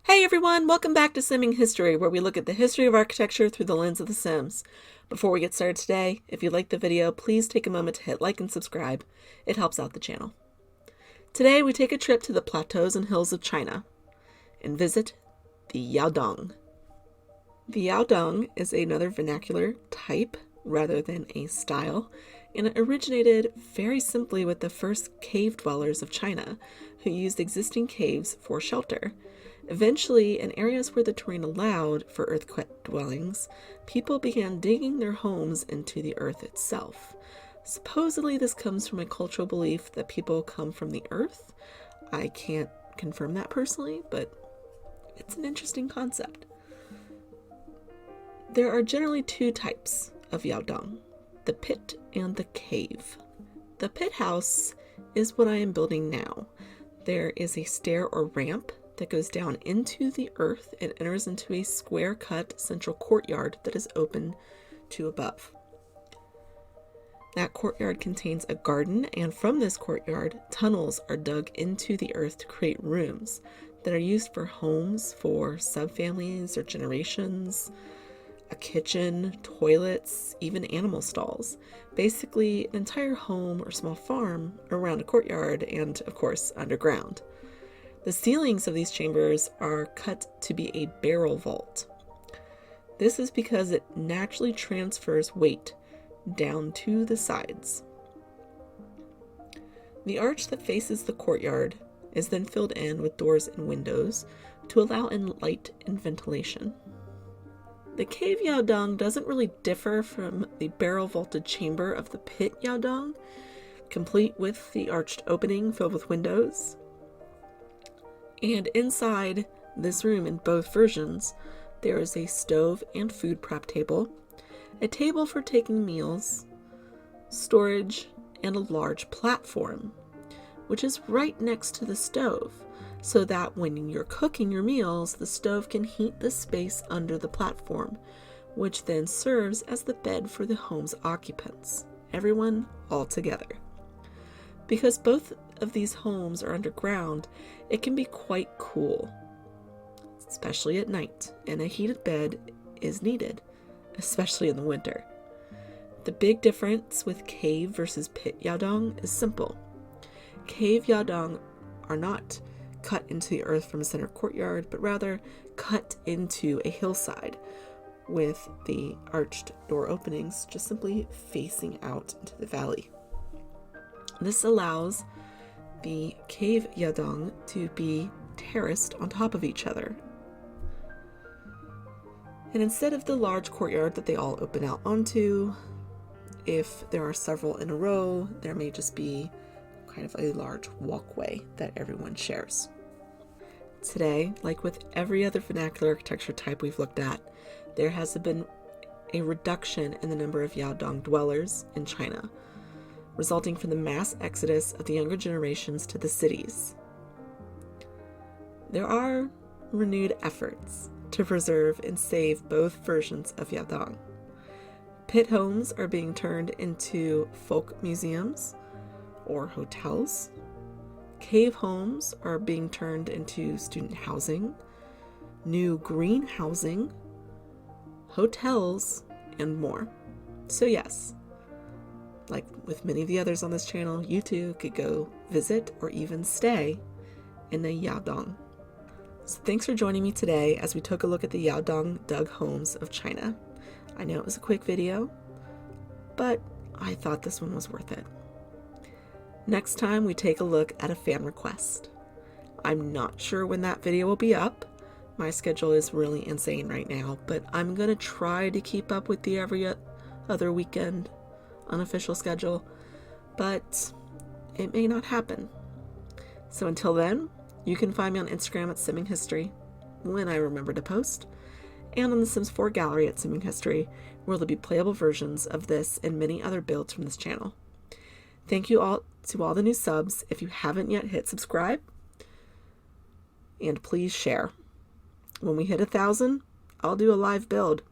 Hey everyone, welcome back to Simming History, where we look at the history of architecture through the lens of The Sims. Before we get started today, if you liked the video, please take a moment to hit like and subscribe. It helps out the channel. Today we take a trip to the plateaus and hills of China and visit the Yaodong. The Yaodong is another vernacular type rather than a style, and it originated very simply with the first cave dwellers of China, who used existing caves for shelter. Eventually, in areas where the terrain allowed for earthquake dwellings, people began digging their homes into the earth itself. Supposedly, this comes from a cultural belief that people come from the earth. I can't confirm that personally, but it's an interesting concept. There are generally two types of Yaodong, the pit and the cave. The pit house is what I am building now. There is a stair or ramp that goes down into the earth and enters into a square-cut central courtyard that is open to above. That courtyard contains a garden, and from this courtyard, tunnels are dug into the earth to create rooms that are used for homes for subfamilies or generations, a kitchen, toilets, even animal stalls. Basically, an entire home or small farm around a courtyard and, of course, underground. The ceilings of these chambers are cut to be a barrel vault. This is because it naturally transfers weight down to the sides. The arch that faces the courtyard is then filled in with doors and windows to allow in light and ventilation. The cave Yaodong doesn't really differ from the barrel vaulted chamber of the pit Yaodong, complete with the arched opening filled with windows. And inside this room, in both versions, there is a stove and food prep table, a table for taking meals, storage, and a large platform, which is right next to the stove, so that when you're cooking your meals, the stove can heat the space under the platform, which then serves as the bed for the home's occupants, everyone all together. Because both of these homes are underground, it can be quite cool, especially at night, and a heated bed is needed, especially in the winter. The big difference with cave versus pit Yaodong is simple. Cave Yaodong are not cut into the earth from a center courtyard, but rather cut into a hillside with the arched door openings just simply facing out into the valley. This allows the cave Yaodong to be terraced on top of each other. And instead of the large courtyard that they all open out onto, if there are several in a row, there may just be kind of a large walkway that everyone shares. Today, like with every other vernacular architecture type we've looked at, there has been a reduction in the number of Yaodong dwellers in China, resulting from the mass exodus of the younger generations to the cities. There are renewed efforts to preserve and save both versions of Yaodong. Pit homes are being turned into folk museums or hotels. Cave homes are being turned into student housing, new green housing, hotels, and more. So yes, like with many of the others on this channel, you too could go visit or even stay in the Yaodong. So thanks for joining me today as we took a look at the Yaodong dug homes of China. I know it was a quick video, but I thought this one was worth it. Next time we take a look at a fan request. I'm not sure when that video will be up. My schedule is really insane right now, but I'm going to try to keep up with the every other weekend unofficial schedule, but it may not happen. So until then, you can find me on Instagram at Simming History, when I remember to post, and on the Sims 4 gallery at Simming History, where there'll be playable versions of this and many other builds from this channel. Thank you all to all the new subs. If you haven't yet, hit subscribe, and please share. When we hit 1,000, I'll do a live build.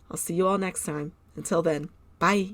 I'll see you all next time. Until then, bye.